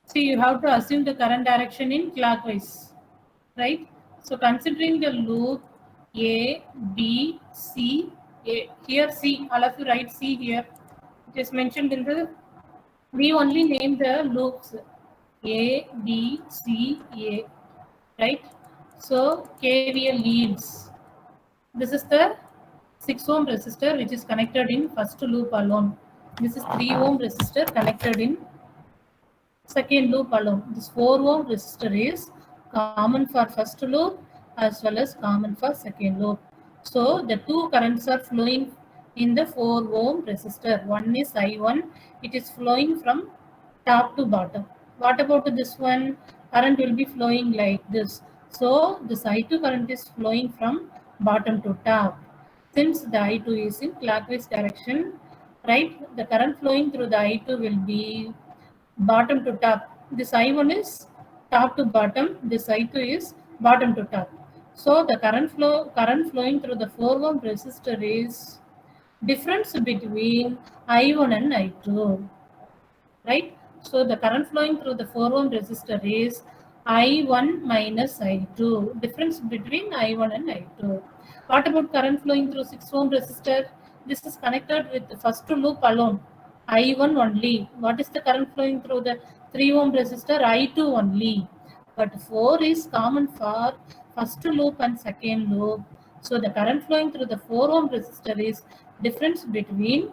See, you have to assume the current direction in clockwise, right? So considering the loop A, B, C, A, here C, all of you write C here. It is mentioned in the, we only name the loops A, B, C, A, right? So KVL leads. This is the 6 ohm resistor which is connected in first loop alone. This is 3 ohm resistor connected in second loop alone. This 4 ohm resistor is common for first loop as well as common for second loop. So the two currents are flowing in the 4 ohm resistor. One is I1, it is flowing from top to bottom. What about this one? Current will be flowing like this. So this I2 current is flowing from bottom to top. Since the I2 is in clockwise direction, right? The current flowing through the I2 will be bottom to top. This I1 is top to bottom. This I2 is bottom to top. So the current flowing through the 4 ohm resistor is difference between I1 and I2, right? So the current flowing through the 4 ohm resistor is I1 minus I2, difference between I1 and I2. What about current flowing through 6 ohm resistor? This is connected with the first loop alone, I1 only. What is the current flowing through the 3 ohm resistor? I2 only. But 4 is common for first loop and second loop. So the current flowing through the 4 ohm resistor is difference between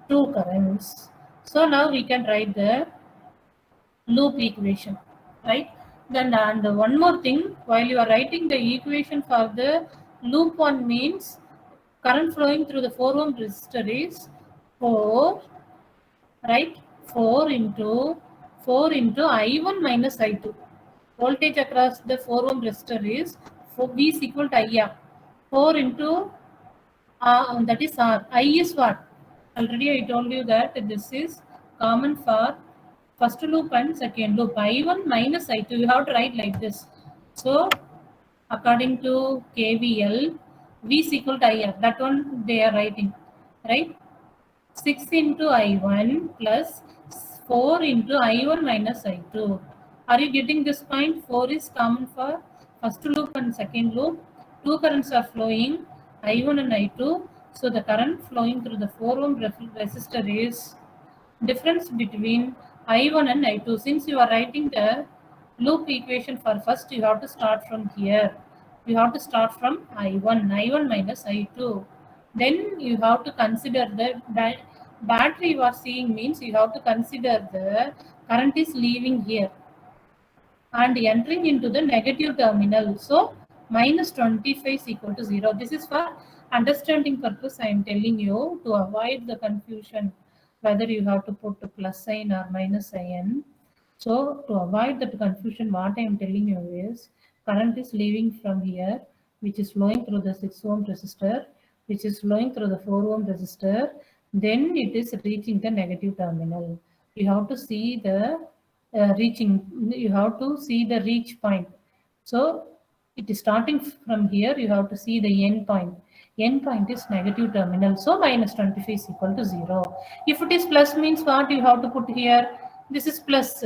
two currents. So now we can write the loop equation, right? Then and one more thing, while you are writing the equation for the loop one means current flowing through the 4 ohm resistor is 4, right? 4 into I1 minus I2. Voltage across the 4 ohm resistor is V is equal to IR. 4 into that is R. I is what? Already I told you that this is common for first loop and second loop. I1 minus I2. You have to write like this. So according to KVL, V is equal to IR. That one they are writing, right? 6 into I1 plus 4 into I1 minus I2. Are you getting this point? 4 is common for first loop and second loop. Two currents are flowing, I1 and I2. So the current flowing through the 4 ohm resistor is difference between I1 and I2. Since you are writing the loop equation for first, you have to start from here. You have to start from I1 minus I2. Then you have to consider the battery you are seeing means you have to consider the current is leaving here and entering into the negative terminal. So minus 25 is equal to 0. This is for understanding purpose I am telling you to avoid the confusion whether you have to put a plus sign or minus sign. So to avoid that confusion, what I am telling you is current is leaving from here, which is flowing through the 6 ohm resistor, which is flowing through the 4 ohm resistor. Then it is reaching the negative terminal. You have to see the you have to see the reach point. So it is starting from here, you have to see the end point. End point is negative terminal, so minus 25 is equal to 0. If it is plus means what you have to put here? This is plus.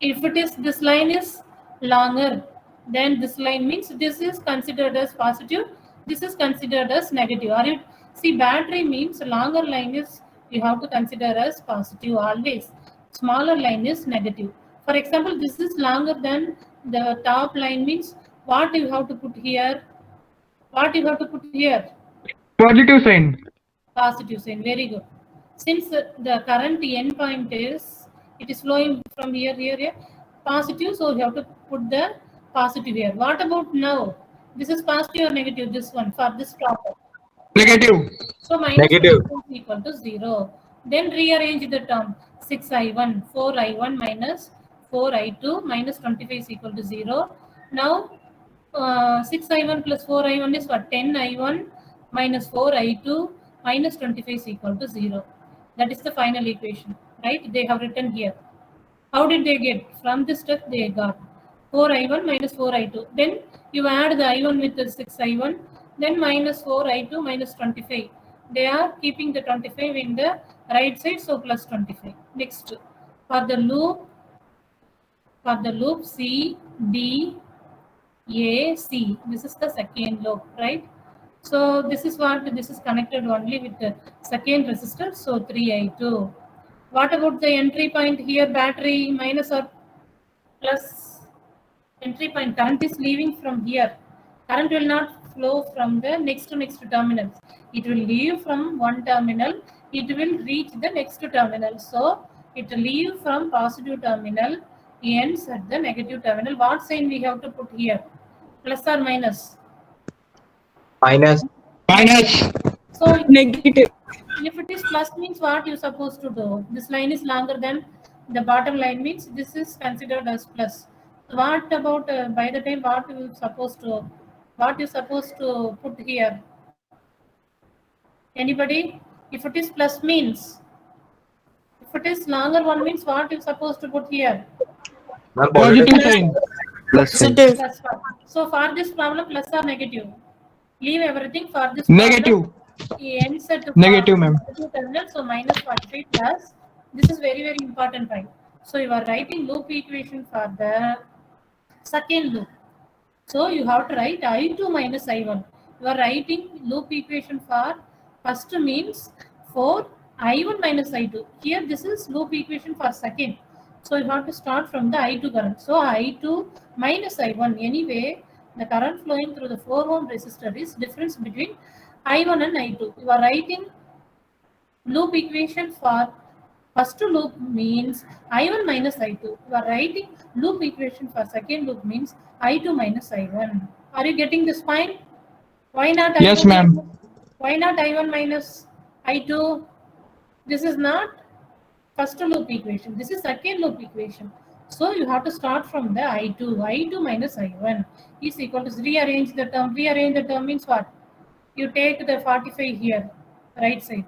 If it is this line is longer, then this line means this is considered as positive, this is considered as negative. Are you see battery means longer line is you have to consider as positive always. Smaller line is negative. For example, this is longer than the top line means what you have to put here? What you have to put here? Positive sign. Positive sign. Very good. Since the current end point is, it is flowing from here, positive, so you have to put the positive here. What about now? This is positive or negative, this one, for this problem. Negative. So minus Negative. 25 is equal to 0. Then rearrange the term. 6I1, 4I1 minus 4I2 minus 25 is equal to 0. Now 6I1 plus 4I1 is what? 10I1 minus 4I2 minus 25 is equal to 0. That is the final equation, right? They have written here. How did they get? From this step they got 4I1 minus 4I2. Then you add the I1 with the 6I1, then minus 4I2 minus 25. They are keeping the 25 in the right side, so plus 25. Next, for the loop for the loop C, D, A, C. This is the second loop, right? So this is what this is connected only with the second resistor. So 3I2. What about the entry point here? Battery minus or plus? Entry point current is leaving from here. Current will not flow from the next to next terminals. It will leave from one terminal. It will reach the next terminal. So it will leave from positive terminal, ends at the negative terminal. What sign we have to put here? Plus or minus? Minus. Minus. So Negative. if it is plus means what you supposed to do? This line is longer than the bottom line means this is considered as plus. What about by the time what you supposed to put here? Anybody? If it is plus means, if it is longer one means what you supposed to put here? Ma'am, Positive sign. Plus sign. Positive. Plus one. So for this problem, plus or negative? Leave everything for this Negative. problem. Ends at Negative, ma'am. positive terminal, so minus 45 plus. This is very, very important point. So you are writing loop equation for the second loop. So you have to write I2 minus I1. You are writing loop equation for first means for I1 minus I2. Here this is loop equation for second. So you have to start from the I2 current. So I2 minus I1. Anyway, the current flowing through the 4 ohm resistor is difference between I1 and I2. You are writing loop equation for first loop means I1 minus I2. You are writing loop equation for second loop means I2 minus I1. Are you getting this point? Why not I2? Yes, ma'am. Why not I1 minus I2? This is not first loop equation. This is second loop equation. So you have to start from the I2. I2 minus I1 is equal to rearrange the term. Rearrange the term means what? You take the 45 here, right side.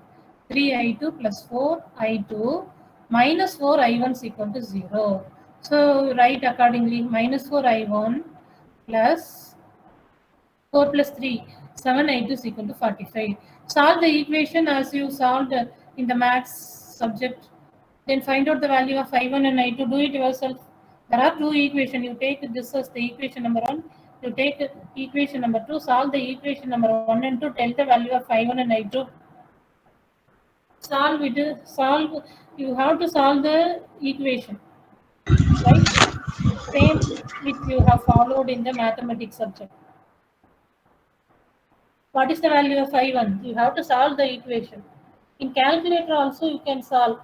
3I2 plus 4I2 minus 4I1 is equal to 0. So write accordingly minus 4I1 plus 4 plus 3, 7I2 is equal to 45. Solve the equation as you solved in the maths subject. Then find out the value of I1 and I2. Do it yourself. There are two equations. You take this as the equation number 1. You take equation number 2. Solve the equation number 1 and 2. Tell the value of I1 and I2. Solve it. Solve. You have to solve the equation. Right? Same which you have followed in the mathematics subject. What is the value of I1? You have to solve the equation. In calculator also you can solve.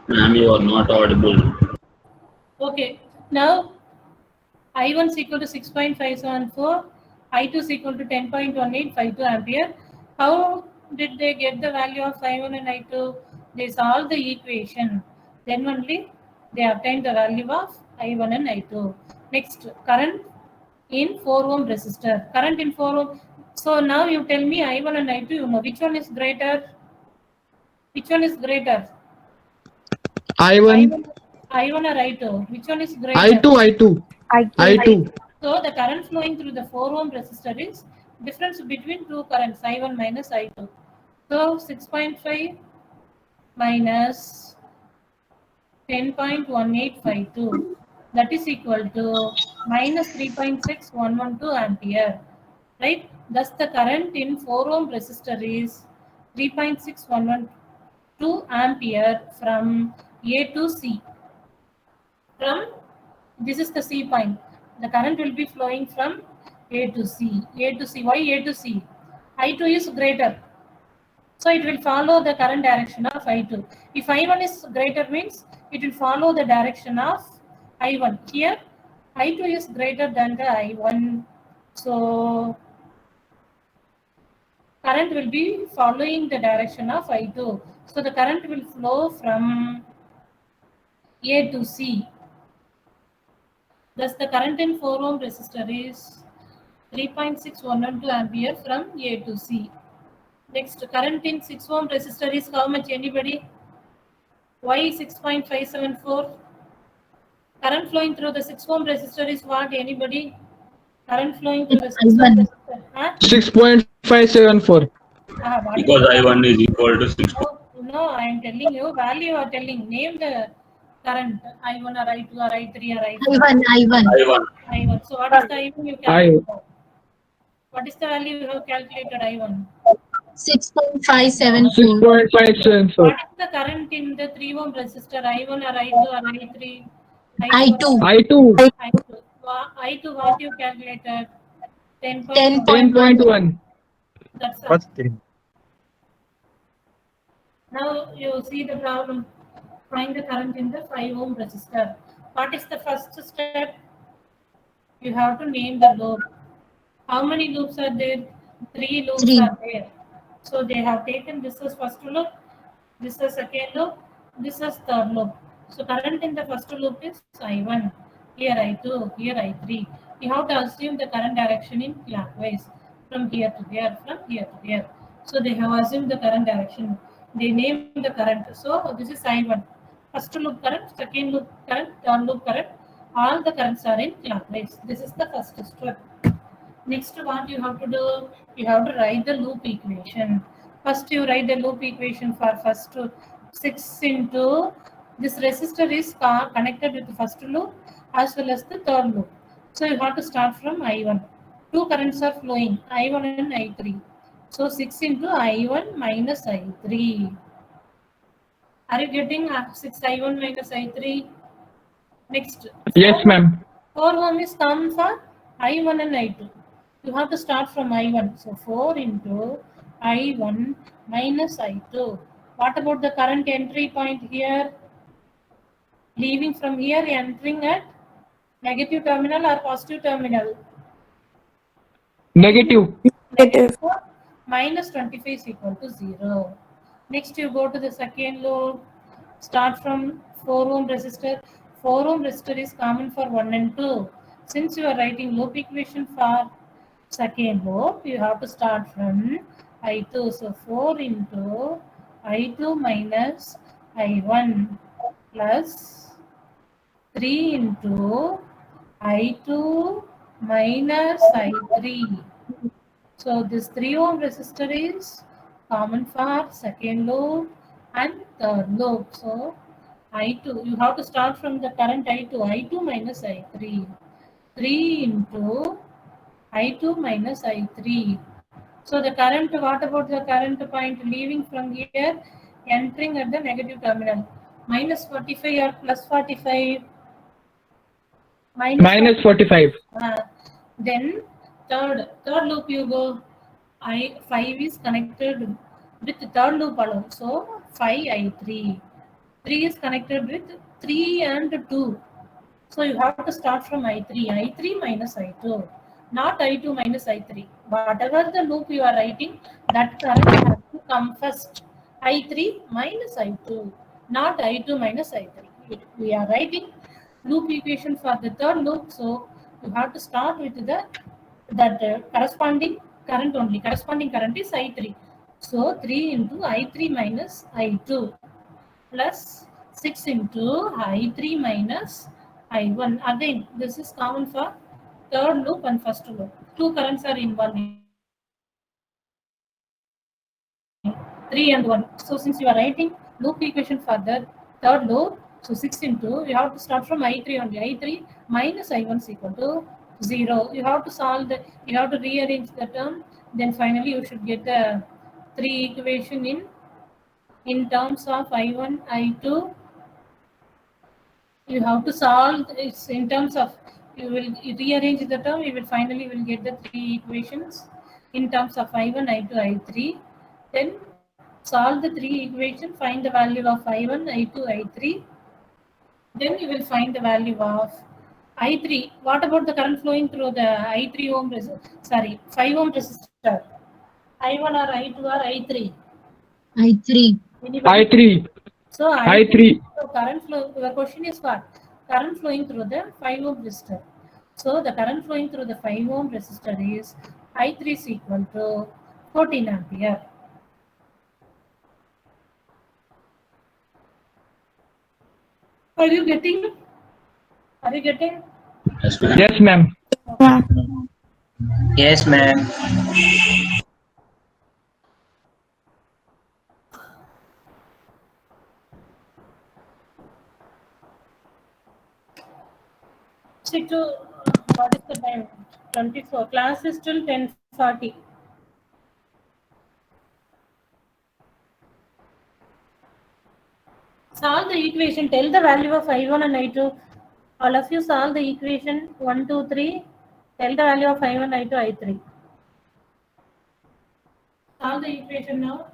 Ma'am, you are not audible. Okay. Now I1 is equal to 6.574, I2 is equal to 10.1852 ampere. How did they get the value of I1 and I2? They solved the equation. Then only they obtained the value of I1 and I2. Next, current in 4 ohm resistor. Current in 4 ohm. So now you tell me I1 and I2, you know which one is greater? Which one is greater? I1. I1 or I2? Which one is greater? I2. I2. So the current flowing through the 4 ohm resistor is difference between two currents I1 minus I2. So 6.5 minus 10.1852, that is equal to minus 3.6112 ampere, right? Thus the current in 4 ohm resistor is 3.6112 ampere from A to C. From this is the C point. The current will be flowing from A to C. A to C. Why A to C? I2 is greater. So it will follow the current direction of I2. If I1 is greater means it will follow the direction of I1. Here I2 is greater than the I1. So current will be following the direction of I2. So the current will flow from A to C. Thus the current in 4 ohm resistor is 3.6112 ampere from A to C. Next, current in 6 ohm resistor is how much? Anybody? Why 6.574? Current flowing through the 6 ohm resistor is what? Anybody? Current flowing through the 6 ohm I1. resistor. Huh? 6.574. What is Because the I1 is equal to 6. No, I am telling you, value you are telling. Name the current, I1 or I2 or I3 or I4. I1. I1. I1. So what is the I1 you calculated? What is the value you have calculated I1? 6.574. 6.574. What is the current in the 3 ohm resistor? I1 or I2 or I3? I2. I2. I2. I2 what you calculated? 10.1. 10.1. That's all. What's 3? Now you see the problem. Find the current in the 5 ohm resistor. What is the first step? You have to name the loop. How many loops are there? 3 loops 3. are there. So they have taken this as first loop, this is second loop, this is third loop. So current in the first loop is I1, here I2, here I3. You have to assume the current direction in clockwise from here to there, from here to there. So they have assumed the current direction. They name the current. So this is I1. First loop current, second loop current, third loop current. All the currents are in clockwise. This is the first step. Next, what you have to do? You have to write the loop equation. First, you write the loop equation for first 6 into this resistor is connected with the first loop as well as the third loop. So you have to start from I1. Two currents are flowing, I1 and I3. So 6 into I1 minus I3. Are you getting 6 I1 minus I3? Next. Yes, ma'am. 4 ohm is common for I1 and I2. You have to start from I1. So 4 into I1 minus I2. What about the current entry point here? Leaving from here, entering at negative terminal or positive terminal? Negative. Negative. So minus 25 is equal to 0. Next, you go to the second loop. Start from 4 ohm resistor. 4 ohm resistor is common for 1 and 2. Since you are writing loop equation for second loop, you have to start from I2. So 4 into I2 minus I1 plus 3 into I2 minus I3. So this 3 ohm resistor is common for second loop and third loop. So I2, you have to start from the current I2, I2 minus I3. 3 into I2 minus I3. So the current, what about the current point leaving from here, entering at the negative terminal? Minus 45 or plus 45? Minus 45. Then third loop you go. I5 is connected with third loop alone. So 5I3. 3 is connected with 3 and 2. So you have to start from I3. I3 minus I2. Not I2 minus I3. Whatever the loop you are writing, that current has to come first. I3 minus I2. Not I2 minus I3. We are writing loop equation for the third loop. So you have to start with that corresponding current only. Corresponding current is I3. So 3 into I3 minus I2 plus 6 into I3 minus I1. Again, this is common for third loop and first loop. Two currents are involved. 3 and 1. So since you are writing loop equation for the third loop, so 6 into, you have to start from I3 only. I3 minus I1 is equal to 0. You have to solve the, you have to rearrange the term. Then finally you should get the 3 equation in terms of I1, I2. You have to solve it's in terms of, you will rearrange the term, you will finally will get the 3 equations in terms of I1, I2, I3. Then solve the three equations, find the value of I1, I2, I3. Then you will find the value of I3. What about the current flowing through the I3 ohm 5 ohm resistor? I1 or I2 or I3? I3. Anybody? I3. So I3. So current flow. Your question is what? Current flowing through the 5 ohm resistor. So the current flowing through the 5 ohm resistor is I3 is equal to 14 ampere. Are you getting? Are you getting? Yes, ma'am. Yes, ma'am. Yes, ma'am. See to what is the time? 24. Class is till 10:40. Solve the equation. Tell the value of I1 and I2. All of you solve the equation 1, 2, 3. Tell the value of I1, I2, I3. Solve the equation now.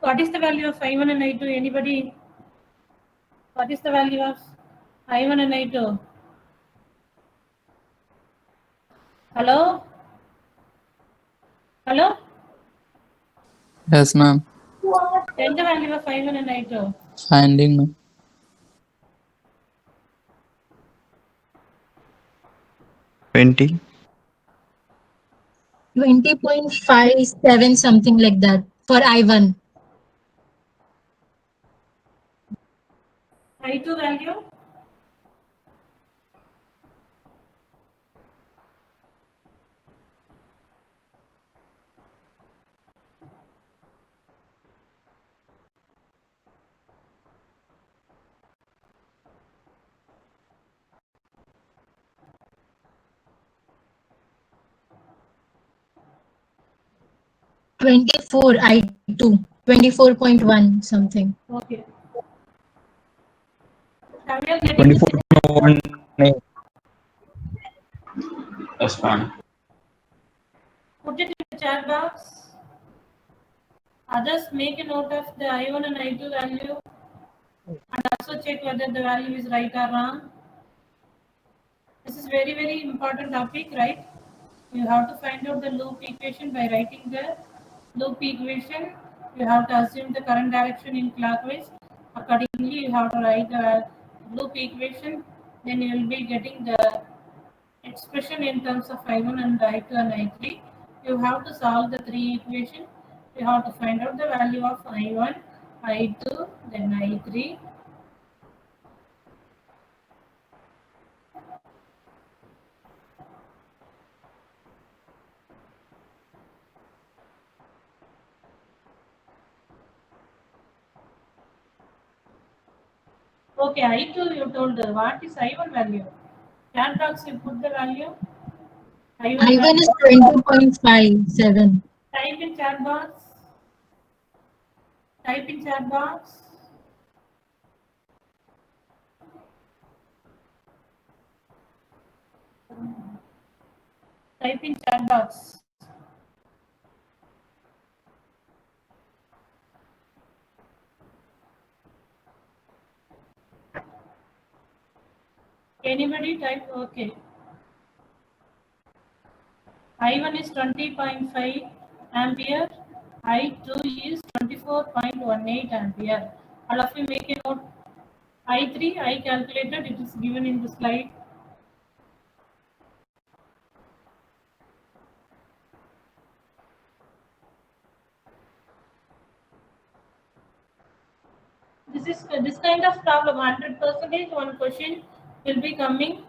What is the value of I1 and I2? Anybody? What is the value of I1 and I2? Hello? Hello? Yes, ma'am. Tell the value of I1 and I2. Finding, ma'am. 20. 20.57, something like that for I1. I2 value? I2. 24.1 something. Okay. Have you getting 24.18. Yes, ma'am. Put it in the chat box. Others make a note of the I1 and I2 value and also check whether the value is right or wrong. This is very, very important topic, right? You have to find out the loop equation by writing the loop equation. You have to assume the current direction in clockwise. Accordingly, you have to write the loop equation, then you will be getting the expression in terms of I1 and I2 and I3. You have to solve the three equations. You have to find out the value of I1, I2, then I3. Okay, I2 you told what is I1 value? Chat box you put the value. I1 I1 is value. 20.57. Type in chat box. Type in chat box. Type in chat box. Anybody type? Okay. I1 is 20.5 ampere. I2 is 24.18 ampere. All of you make a note. I3 I calculated. It is given in the slide. This kind of problem. 100% one question will be coming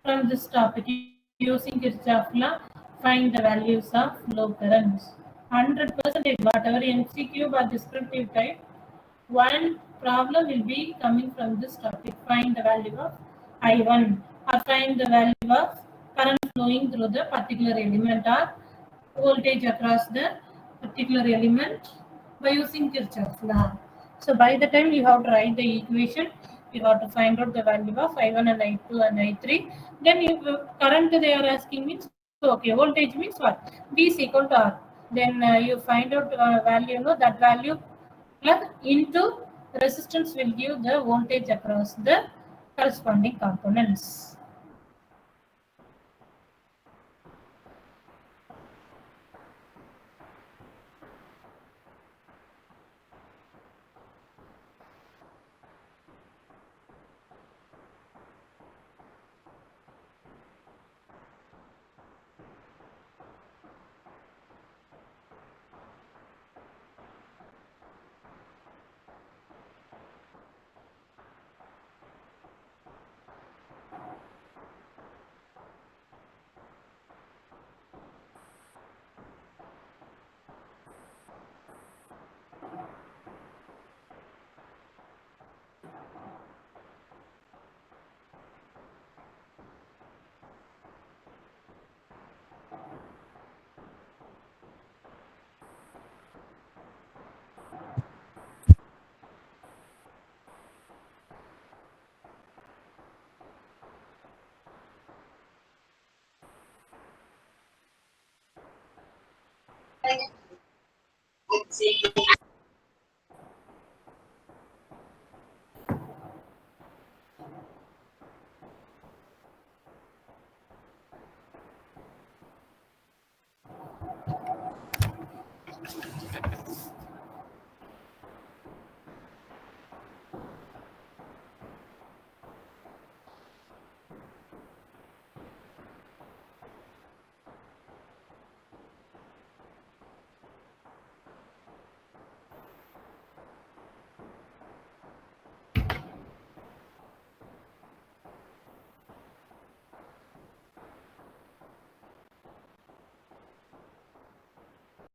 from this topic. Using Kirchhoff law, find the values of flow currents. 100% whatever MCQ or descriptive type, one problem will be coming from this topic. Find the value of I1 or find the value of current flowing through the particular element or voltage across the particular element by using Kirchhoff's law. So by the time you have to write the equation, you have to find out the value of I1 and I2 and I3. Then you current they are asking means okay, voltage means what? V is equal to R. Then you find out value, that value plug into resistance will give the voltage across the corresponding components.